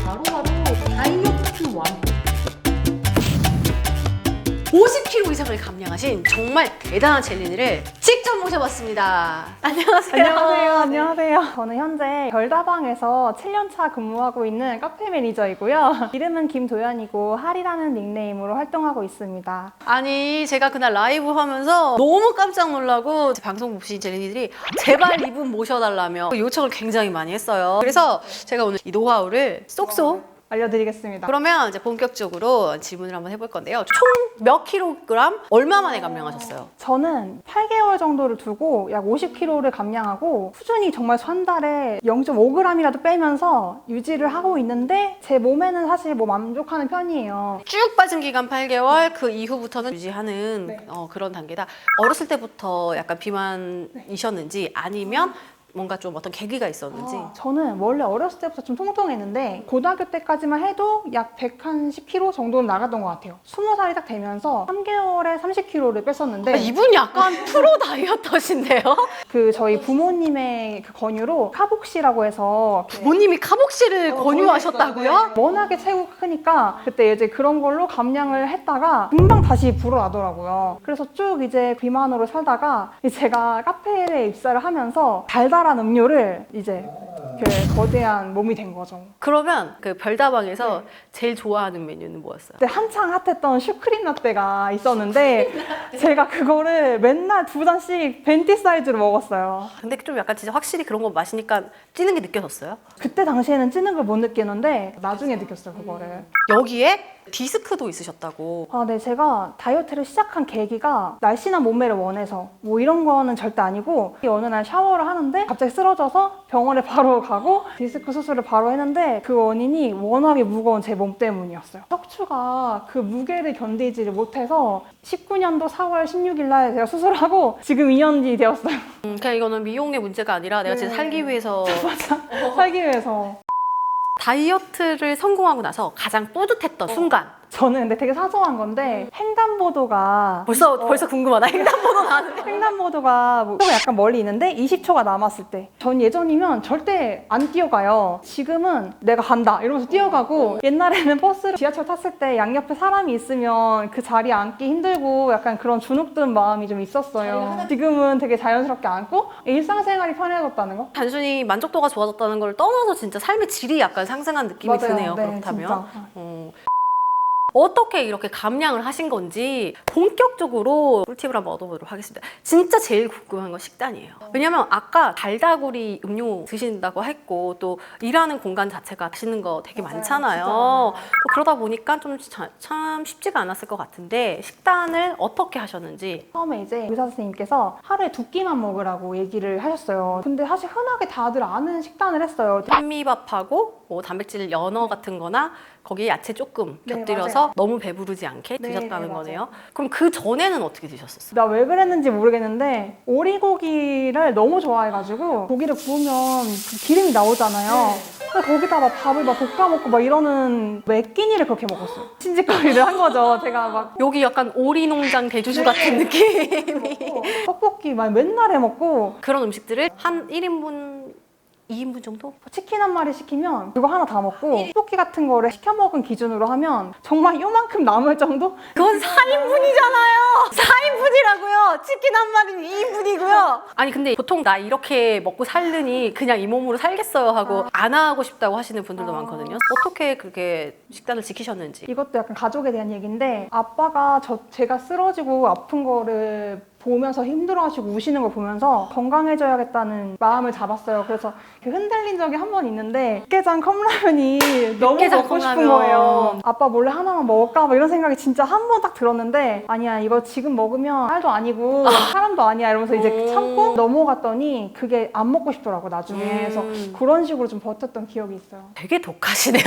바로바로 다이어트 완. 50kg 이상을 감량하신 정말 대단한 젤린이를 직접 모셔봤습니다. 안녕하세요. 안녕하세요. 저는 현재 별다방에서 7년차 근무하고 있는 카페 매니저이고요. 이름은 김도연이고 할이라는 닉네임으로 활동하고 있습니다. 아니 제가 그날 라이브 하면서 너무 깜짝 놀라고 방송 보신 젤린이들이 제발 이분 모셔달라며 요청을 굉장히 많이 했어요. 그래서 제가 오늘 이 노하우를 쏙쏙 알려드리겠습니다. 그러면 이제 본격적으로 질문을 한번 해볼 건데요. 총 몇 킬로그램 얼마 만에 감량하셨어요? 저는 8개월 정도를 두고 약 50kg를 감량하고 꾸준히 정말 한 달에 0.5g이라도 빼면서 유지를 하고 있는데 제 몸에는 사실 뭐 만족하는 편이에요. 쭉 빠진 기간 8개월, 그 이후부터는 유지하는 네. 그런 단계다. 어렸을 때부터 약간 비만이셨는지 아니면 뭔가 좀 어떤 계기가 있었는지. 저는 원래 어렸을 때부터 좀 통통했는데 고등학교 때까지만 해도 약 110kg 정도는 나갔던 것 같아요. 20살이 딱 되면서 3개월에 30kg를 뺐었는데 이분 약간 프로 다이어터신데요? 그 저희 부모님의 그 권유로 카복시라고 해서 부모님이 카복시를 권유하셨다고요? 워낙에 체구가 크니까 그때 이제 그런 걸로 감량을 했다가 금방 다시 불어나더라고요. 그래서 쭉 이제 비만으로 살다가 제가 카페에 입사를 하면서 달달한 음료를 이제 그 거대한 몸이 된 거죠. 그러면 그 별다방에서 제일 좋아하는 메뉴는 뭐였어요? 그때 한창 핫했던 슈크림 라떼가 있었는데 제가 그거를 맨날 2잔씩 벤티 사이즈로 먹었어요. 근데 좀 약간 진짜 확실히 그런 거 마시니까 찌는 게 느껴졌어요? 그때 당시에는 찌는 걸 못 느끼는데 나중에 느꼈어요, 그거를. 여기에 디스크도 있으셨다고. 네, 제가 다이어트를 시작한 계기가 날씬한 몸매를 원해서 뭐 이런 거는 절대 아니고 어느 날 샤워를 하는데 갑자기 쓰러져서 병원에 바로 가고 디스크 수술을 바로 했는데 그 원인이 워낙에 무거운 제 몸 때문이었어요. 척추가 그 무게를 견디지를 못해서 19년도 4월 16일 날 제가 수술하고 지금 2년이 되었어요. 그냥 이거는 미용의 문제가 아니라 내가 진짜 살기 위해서. 맞아. 살기 위해서. 다이어트를 성공하고 나서 가장 뿌듯했던 순간. 저는 근데 되게 사소한 건데 횡단보도가 벌써 궁금하다. 횡단보도 나는. 횡단보도가 뭐 약간 멀리 있는데 20초가 남았을 때 전 예전이면 절대 안 뛰어가요. 지금은 내가 간다 이러면서 뛰어가고 옛날에는 버스를 지하철 탔을 때 양옆에 사람이 있으면 그 자리에 앉기 힘들고 약간 그런 주눅든 마음이 좀 있었어요. 지금은 되게 자연스럽게 앉고 일상생활이 편해졌다는 거? 단순히 만족도가 좋아졌다는 걸 떠나서 진짜 삶의 질이 약간 상승한 느낌이 맞아요. 드네요. 네, 그렇다면. 진짜. 어떻게 이렇게 감량을 하신 건지 본격적으로 꿀팁을 한번 얻어보도록 하겠습니다. 진짜 제일 궁금한 건 식단이에요. 왜냐면 아까 달다구리 음료 드신다고 했고 또 일하는 공간 자체가 드시는 거 되게 맞아요. 많잖아요. 진짜 많아요. 또 그러다 보니까 좀 참 쉽지가 않았을 것 같은데 식단을 어떻게 하셨는지. 처음에 이제 의사 선생님께서 하루에 2끼만 먹으라고 얘기를 하셨어요. 근데 사실 흔하게 다들 아는 식단을 했어요. 현미밥하고 뭐 단백질 연어 같은 거나 거기에 야채 조금 네, 곁들여서 맞아요. 너무 배부르지 않게 네, 드셨다는 네, 맞아요. 거네요. 그럼 그 전에는 어떻게 드셨었어요? 나 왜 그랬는지 모르겠는데 오리고기를 너무 좋아해가지고 고기를 구우면 그 기름이 나오잖아요. 그래서 거기다 막 밥을 막 볶아 먹고 막 이러는 매 끼니를 그렇게 먹었어요. 신짓거리를 한 거죠. 제가 막 여기 약간 오리농장 대주주 같은 느낌이. 떡볶이 막 맨날 해 먹고 그런 음식들을 한 1인분, 2인분 정도? 치킨 한 마리 시키면 그거 하나 다 먹고 떡볶이 같은 거를 시켜 먹은 기준으로 하면 정말 요만큼 남을 정도? 그건 4인분이잖아요. 4인분이라고요. 치킨 한 마리는 2인분이고요. 아니 근데 보통 나 이렇게 먹고 살느니 그냥 이 몸으로 살겠어요 하고 안 하고 싶다고 하시는 분들도 많거든요. 어떻게 그렇게 식단을 지키셨는지. 이것도 약간 가족에 대한 얘기인데 아빠가 제가 쓰러지고 아픈 거를 보면서 힘들어하시고 우시는 걸 보면서 건강해져야겠다는 마음을 잡았어요. 그래서 흔들린 적이 한 번 있는데 육개장 컵라면이 너무 육개장 먹고 싶은 컵라면. 거예요. 아빠 몰래 하나만 먹을까? 막 이런 생각이 진짜 한 번 딱 들었는데 아니야 이거 지금 먹으면 살도 아니고 사람도 아니야 이러면서 이제 참고 넘어갔더니 그게 안 먹고 싶더라고 나중에. 그래서 그런 식으로 좀 버텼던 기억이 있어요. 되게 독하시네요.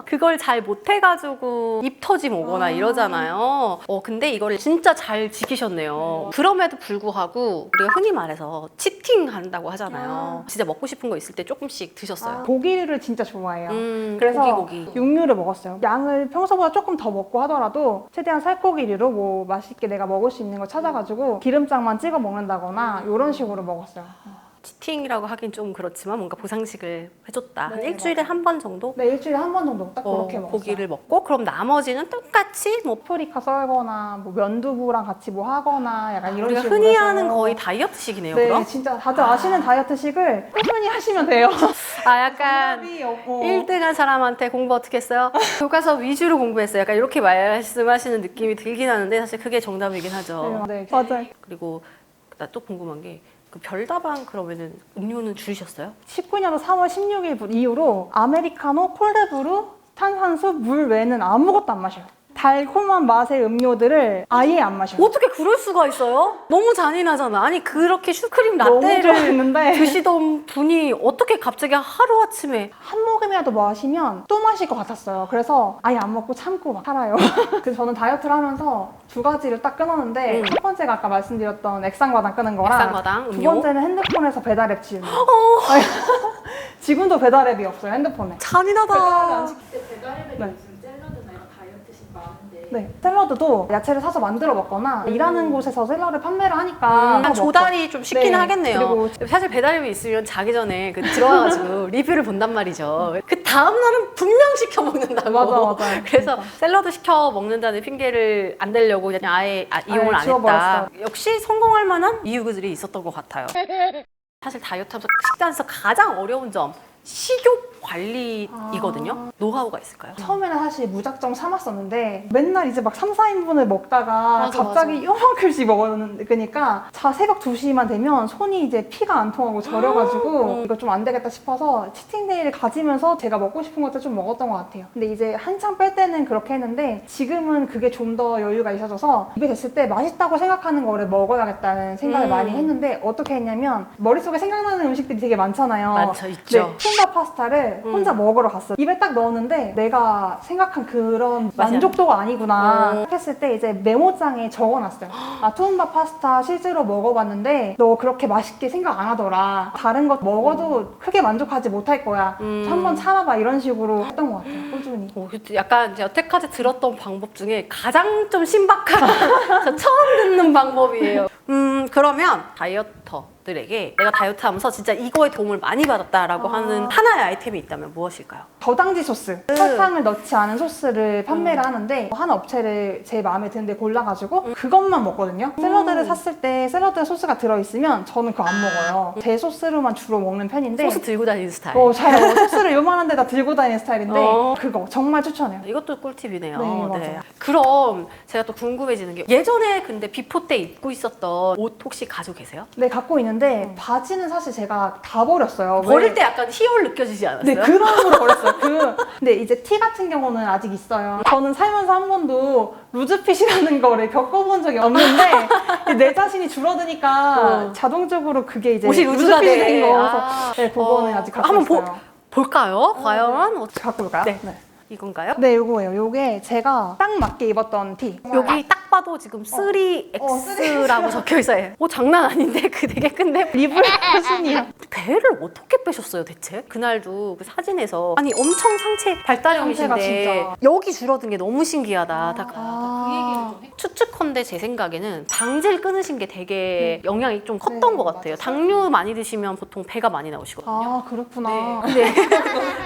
그걸 잘 못해가지고 입 터짐 오거나 이러잖아요. 근데 이걸 진짜 잘 지키셨네요. 그럼에도 불구하고 우리가 흔히 말해서 치팅 한다고 하잖아요. 진짜 먹고 싶은 거 있을 때 조금씩 드셨어요. 고기를 진짜 좋아해요. 그래서 고기. 육류를 먹었어요. 양을 평소보다 조금 더 먹고 하더라도 최대한 살코기류로 뭐 맛있게 내가 먹을 수 있는 거 찾아가지고 기름장만 찍어 먹는다거나 이런 식으로 먹었어요. 치팅이라고 하긴 좀 그렇지만 뭔가 보상식을 해줬다. 한 네, 일주일에 한 번 정도? 네, 일주일에 한 번 정도 딱 그렇게 먹었어요. 고기를 먹고 그럼 나머지는 똑같이 뭐 파프리카 썰거나 뭐 면두부랑 같이 뭐 하거나 약간 이런 우리가 식으로 흔히 해서. 하는 거의 다이어트식이네요. 네, 그럼? 진짜 다들 아시는 다이어트식을 꾸준히 하시면 돼요. 아 약간 정답이 없고. 1등한 사람한테 공부 어떻게 했어요? 교과서 위주로 공부했어요. 약간 이렇게 말씀하시는 느낌이 들긴 하는데 사실 그게 정답이긴 하죠. 네, 맞아요. 그리고 나 또 궁금한 게 그 별다방 그러면은 음료는 줄이셨어요? 19년도 3월 16일 이후로 아메리카노, 콜드브루, 탄산수, 물 외에는 아무것도 안 마셔요. 달콤한 맛의 음료들을 아예 안 마셔요. 어떻게 그럴 수가 있어요? 너무 잔인하잖아. 아니 그렇게 슈크림 너무 라떼를 좋아했는데 드시던 분이 어떻게 갑자기 하루아침에 한 모금이라도 마시면 또 마실 것 같았어요. 그래서 아예 안 먹고 참고 막 살아요. 그래서 저는 다이어트를 하면서 두 가지를 딱 끊었는데 첫 번째가 아까 말씀드렸던 액상과당 끊은 거랑 액상과당, 두 음료? 번째는 핸드폰에서 배달앱 지우는 거. 지금도 배달앱이 없어요, 핸드폰에. 잔인하다. 배달앱에 네. 요즘 샐러드나 이런 다이어트식 많은데 네, 샐러드도 야채를 사서 만들어 먹거나 일하는 곳에서 샐러드 판매를 하니까 한 먹고. 조달이 좀 쉽긴 네, 하겠네요. 그리고 사실 배달앱이 있으면 자기 전에 그 들어가가지고 리뷰를 본단 말이죠. 그 다음 날은 분명 시켜 먹는다고. 맞아. 그래서 진짜. 샐러드 시켜 먹는다는 핑계를 안 대려고 그냥 아예 이용을 안 했다. 지워버렸어요. 역시 성공할 만한 이유들이 있었던 것 같아요. 사실 다이어트하면서 식단에서 가장 어려운 점 식욕 관리이거든요. 노하우가 있을까요? 처음에는 사실 무작정 참았었는데 맨날 이제 막 3, 4인분을 먹다가 맞아, 갑자기 요만큼씩 먹으니까 새벽 2시만 되면 손이 이제 피가 안 통하고 저려가지고 이거 좀 안 되겠다 싶어서 치팅데이를 가지면서 제가 먹고 싶은 것들 좀 먹었던 것 같아요. 근데 이제 한창 뺄 때는 그렇게 했는데 지금은 그게 좀 더 여유가 있어져서 입에 댔을 때 맛있다고 생각하는 거를 먹어야겠다는 생각을 많이 했는데 어떻게 했냐면 머릿속에 생각나는 음식들이 되게 많잖아요. 많죠, 있죠. 네, 툰바 파스타를 혼자 먹으러 갔어요. 입에 딱 넣었는데 내가 생각한 그런 맛이 만족도가 아니구나 했을 때 이제 메모장에 적어놨어요. 아, 투움바 파스타 실제로 먹어봤는데 너 그렇게 맛있게 생각 안 하더라. 다른 것 먹어도 크게 만족하지 못할 거야. 한번 참아봐 이런 식으로 했던 것 같아요. 꾸준히. 약간 제가 여태까지 들었던 방법 중에 가장 좀 신박한 저 처음 듣는 방법이에요. 그러면 다이어터들에게 내가 다이어트 하면서 진짜 이거에 도움을 많이 받았다라고 하는 하나의 아이템이 있다면 무엇일까요? 저당지 소스, 설탕을 넣지 않은 소스를 판매를 하는데 한 업체를 제 마음에 드는데 골라가지고 그것만 먹거든요. 샐러드를 샀을 때 샐러드 소스가 들어있으면 저는 그거 안 먹어요. 제 소스로만 주로 먹는 편인데 소스 들고 다니는 스타일. 잘 소스를 요만한 데다 들고 다니는 스타일인데 그거 정말 추천해요. 이것도 꿀팁이네요. 네, 맞아요. 그럼 제가 또 궁금해지는 게 예전에 근데 비포 때 입고 있었던 옷 혹시 가지고 계세요? 네, 갖고 있는데 바지는 사실 제가 다 버렸어요. 버릴 때 약간 희열 느껴지지 않았어요? 네, 그 마음으로 버렸어요. 근데 이제 티 같은 경우는 아직 있어요. 저는 살면서 한 번도 루즈핏이라는 거를 겪어본 적이 없는데 내 자신이 줄어드니까 자동적으로 그게 이제 옷이 루즈가 루즈핏이 돼. 된 거여서 네, 그거는 아직 갖고 한번 있어요. 볼까요? 과연? 갖고 올까요? 네. 이건가요? 네, 요거예요. 요게 제가 딱 맞게 입었던 티. 여기 딱 봐도 지금 3X라고 적혀 있어요. 장난 아닌데 그 되게 큰데 리블 수순이요. 배를 어떻게 빼셨어요 대체? 그날도 그 사진에서 아니 엄청 상체 상체가 발달형이신데 진짜. 여기 줄어든 게 너무 신기하다. 다 그 얘기를 좀 해. 추측컨대 제 생각에는 방제를 끊으신 게 되게 영향이 좀 컸던 네, 것 같아요. 맞아요. 당뇨 많이 드시면 보통 배가 많이 나오시거든요. 아, 그렇구나. 근데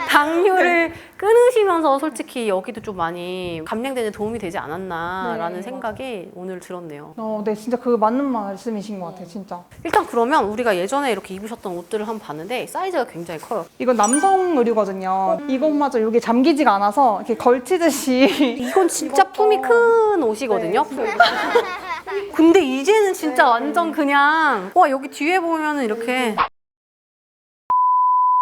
당뇨를 끊으시면서 솔직히 여기도 좀 많이 감량되는 도움이 되지 않았나라는 네, 생각이 오늘 들었네요. 네, 진짜 그 맞는 말씀이신 것 같아요, 진짜. 일단 그러면 우리가 예전에 이렇게 입으셨던 옷들을 한번 봤는데 사이즈가 굉장히 커요. 이건 남성 의류거든요. 이것마저 이게 잠기지가 않아서 이렇게 걸치듯이. 이건 진짜 품이 큰 옷이거든요. 근데 이제는 진짜 완전 그냥 와 여기 뒤에 보면은 이렇게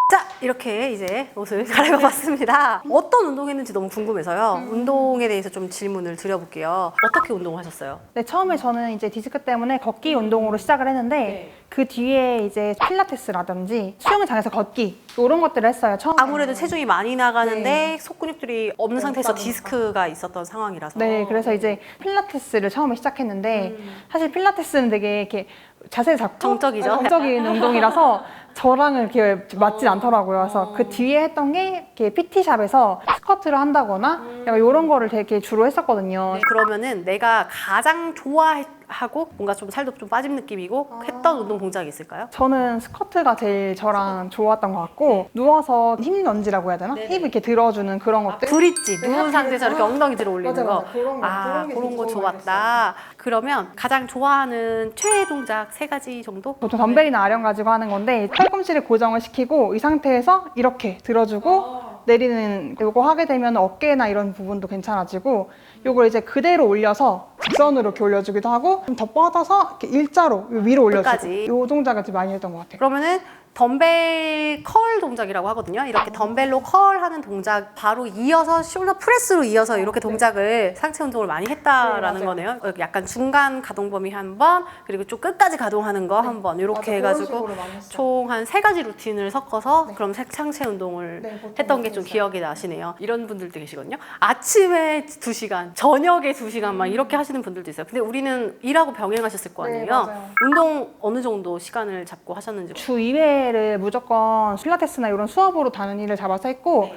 자 이렇게 이제 옷을 갈아입어봤습니다. 어떤 운동했는지 너무 궁금해서요. 운동에 대해서 좀 질문을 드려볼게요. 어떻게 운동하셨어요? 네, 처음에 저는 이제 디스크 때문에 걷기 운동으로 시작을 했는데 그 뒤에 이제 필라테스라든지 수영장에서 걷기 이런 것들을 했어요. 처음에. 아무래도 체중이 많이 나가는데 속근육들이 없는 상태에서 디스크가 있었던 상황이라서 네, 그래서 이제 필라테스를 처음에 시작했는데 사실 필라테스는 되게 이렇게 자세를 잡고 정적이죠? 정적인 운동이라서 저랑은 이렇게 맞진 않더라고요. 그래서 그 뒤에 했던 게 이렇게 PT샵에서 스쿼트를 한다거나 약간 이런 거를 되게 주로 했었거든요. 그러면은 내가 가장 좋아하는 하고 뭔가 좀 살도 좀 빠진 느낌이고 했던 운동 동작이 있을까요? 저는 스쿼트가 제일 저랑 좋았던 것 같고 누워서 힙 런지라고 해야 되나? 힙 이렇게 들어주는 그런 것들. 브릿지 네, 누운 하트 상태에서 이렇게 엉덩이 들어 올리는 맞아, 거. 맞아. 그런 거, 그런 게 그런 되게 거 도움이 많이 좋았다. 그러면 가장 좋아하는 최애 동작 3가지 정도? 보통 덤벨이나 아령 가지고 하는 건데 팔꿈치를 고정을 시키고 이 상태에서 이렇게 들어주고 내리는 요거 하게 되면 어깨나 이런 부분도 괜찮아지고 요걸 이제 그대로 올려서 직선으로 이렇게 올려주기도 하고 좀 더 뻗어서 이렇게 일자로 위로 올려주고 끝까지. 요 동작을 좀 많이 했던 것 같아요. 그러면은 덤벨 컬 동작이라고 하거든요. 이렇게 덤벨로 컬하는 동작 바로 이어서 숄더 프레스로 이어서 이렇게 동작을 상체 운동을 많이 했다라는 네, 거네요. 약간 중간 가동 범위 한 번, 그리고 좀 끝까지 가동하는 거 한 번 이렇게 해가지고 총 한 3가지 루틴을 섞어서 그럼 상체 운동을 했던 게 좀 기억이 나시네요. 이런 분들도 계시거든요. 아침에 2시간, 저녁에 2시간 막 이렇게 하시는 분들도 있어요. 근데 우리는 일하고 병행하셨을 거 네, 아니에요? 맞아요. 운동 어느 정도 시간을 잡고 하셨는지. 주 2회를 무조건 필라테스나 이런 수업으로 다는 일을 잡아서 했고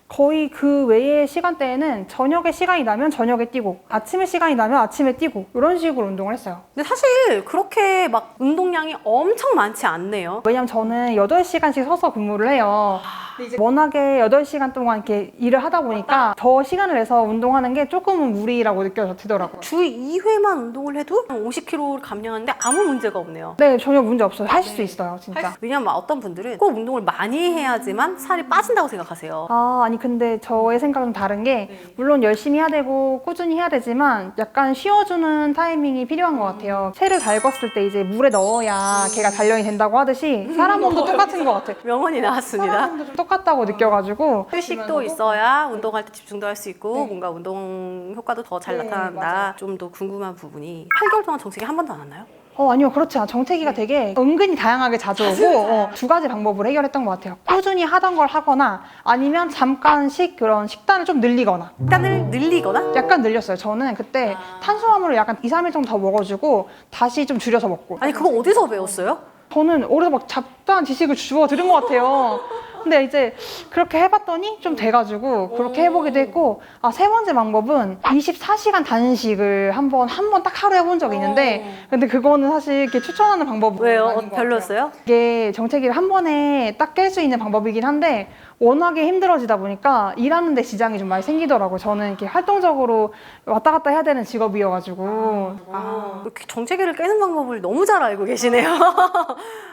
거의 그 외의 시간대에는 저녁에 시간이 나면 저녁에 뛰고 아침에 시간이 나면 아침에 뛰고 이런 식으로 운동을 했어요. 근데 사실 그렇게 막 운동량이 엄청 많지 않네요. 왜냐면 저는 8시간씩 서서 근무를 해요. 근데 이제 워낙에 8시간 동안 이렇게 일을 하다 보니까 더 시간을 내서 운동하는 게 조금은 무리라고 느껴지더라고요. 주 2회만 운동을 해도 50kg 감량하는데 아무 문제가 없네요. 네, 전혀 문제 없어요. 할 수 있어요, 진짜. 왜냐면 어떤 분들은 꼭 운동을 많이 해야지만 살이 빠진다고 생각하세요. 아니 근데 저의 생각은 다른 게 물론 열심히 해야 되고 꾸준히 해야 되지만 약간 쉬어주는 타이밍이 필요한 것 같아요. 새를 달궜을 때 이제 물에 넣어야 걔가 단련이 된다고 하듯이 사람 몸도 똑같은 것 같아요. 명언이 나왔습니다. 사람 몸도 좀 똑같다고 느껴가지고 휴식도 있어야 운동할 때 집중도 할 수 있고 뭔가 운동 효과도 더 잘 네, 나타난다. 맞아요. 좀 더 궁금한 부분이 8개월 동안 정책이 한 번도 안 왔나요? 아니요, 그렇지 않아요. 정체기가 되게 은근히 다양하게 자주 오고 2가지 방법으로 해결했던 것 같아요. 꾸준히 하던 걸 하거나 아니면 잠깐씩 그런 식단을 좀 늘리거나 식단을 늘리거나 약간 늘렸어요. 저는 그때 탄수화물을 약간 2, 3일 정도 더 먹어주고 다시 좀 줄여서 먹고 아니 그거 어디서 배웠어요? 저는 어디서 막 잡다한 지식을 주워 들은 것 같아요. 근데 이제 그렇게 해봤더니 좀 돼가지고 그렇게 해보기도 했고 3번째 방법은 24시간 단식을 한 번 딱 하루 해본 적이 있는데 근데 그거는 사실 이렇게 추천하는 방법은 왜요? 아닌 것 같아요. 별로였어요? 이게 정체기를 한 번에 딱 깰 수 있는 방법이긴 한데 워낙에 힘들어지다 보니까 일하는 데 지장이 좀 많이 생기더라고요. 저는 이렇게 활동적으로 왔다 갔다 해야 되는 직업이어가지고 이렇게 정체기를 깨는 방법을 너무 잘 알고 계시네요.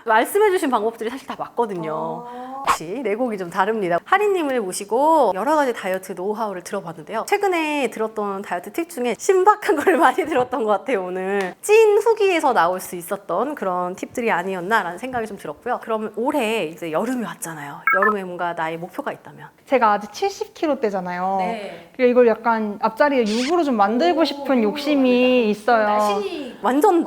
말씀해주신 방법들이 사실 다 맞거든요. 역시 내곡이 좀 다릅니다. 하리님을 모시고 여러 가지 다이어트 노하우를 들어봤는데요. 최근에 들었던 다이어트 팁 중에 신박한 걸 많이 들었던 것 같아요, 오늘. 찐 후기에서 나올 수 있었던 그런 팁들이 아니었나라는 생각이 좀 들었고요. 그러면 올해 이제 여름이 왔잖아요. 여름에 뭔가 나의 목표가 있다면? 제가 아직 70kg대잖아요. 네. 그래서 이걸 약간 앞자리에 6으로 좀 만들고 싶은 욕심이 있어요. 완전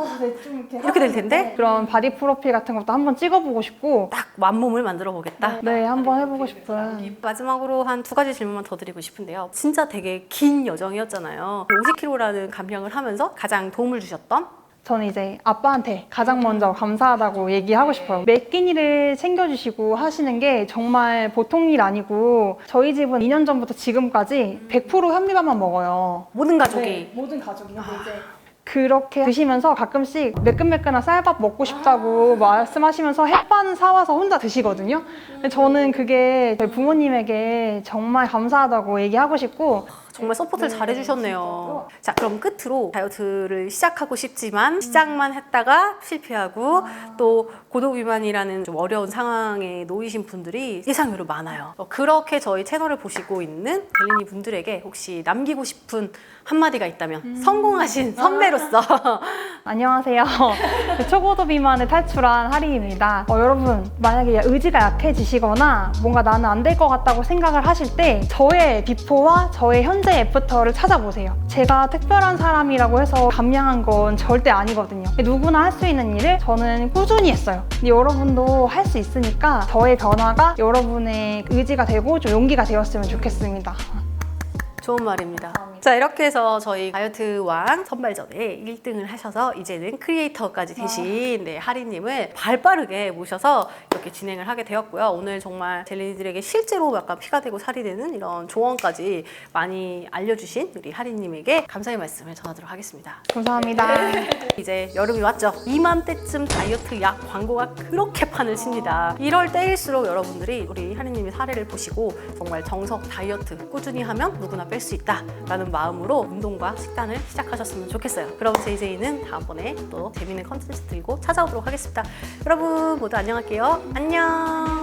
이렇게 될 텐데? 그런 바디 프로필 같은 것도 한번 찍어보고 싶고 딱 완몸을 만들어 보겠다. 네, 한번 해보고 싶은. 마지막으로 한 2가지 질문만 더 드리고 싶은데요. 진짜 되게 긴 여정이었잖아요. 50kg라는 감량을 하면서 가장 도움을 주셨던? 저는 이제 아빠한테 가장 먼저 감사하다고 얘기하고 싶어요. 매 끼니를 챙겨주시고 하시는 게 정말 보통 일 아니고 저희 집은 2년 전부터 지금까지 100% 현미밥만 먹어요. 모든 가족이. 모든 가족이. 근데 이제 그렇게 드시면서 가끔씩 매끈매끈한 쌀밥 먹고 싶다고 말씀하시면서 햇반 사와서 혼자 드시거든요. 근데 저는 그게 저희 부모님에게 정말 감사하다고 얘기하고 싶고 정말 서포트를 잘 해주셨네요. 자, 그럼 끝으로 다이어트를 시작하고 싶지만 시작만 했다가 실패하고 또 고도비만이라는 좀 어려운 상황에 놓이신 분들이 예상외로 많아요. 그렇게 저희 채널을 보시고 있는 델리니 분들에게 혹시 남기고 싶은 한마디가 있다면 성공하신 선배로서 안녕하세요. 초고도 비만을 탈출한 하리입니다. 여러분 만약에 의지가 약해지시거나 뭔가 나는 안 될 것 같다고 생각을 하실 때 저의 비포와 저의 현재 애프터를 찾아보세요. 제가 특별한 사람이라고 해서 감량한 건 절대 아니거든요. 누구나 할 수 있는 일을 저는 꾸준히 했어요. 근데 여러분도 할 수 있으니까 저의 변화가 여러분의 의지가 되고 좀 용기가 되었으면 좋겠습니다. 좋은 말입니다. 자, 이렇게 해서 저희 다이어트 왕 선발전에 1등을 하셔서 이제는 크리에이터까지 되신 네, 하리님을 발빠르게 모셔서 이렇게 진행을 하게 되었고요. 오늘 정말 젤리들에게 실제로 약간 피가 되고 살이 되는 이런 조언까지 많이 알려주신 우리 하리님에게 감사의 말씀을 전하도록 하겠습니다. 감사합니다. 이제 여름이 왔죠. 이맘때쯤 다이어트 약 광고가 그렇게 판을 칩니다. 이럴 때일수록 여러분들이 우리 하리님의 사례를 보시고 정말 정석 다이어트 꾸준히 하면 누구나 뺄 수 있다라는 마음으로 운동과 식단을 시작하셨으면 좋겠어요. 그럼 JJ는 다음번에 또 재밌는 컨텐츠 들고 찾아오도록 하겠습니다. 여러분 모두 안녕할게요. 안녕.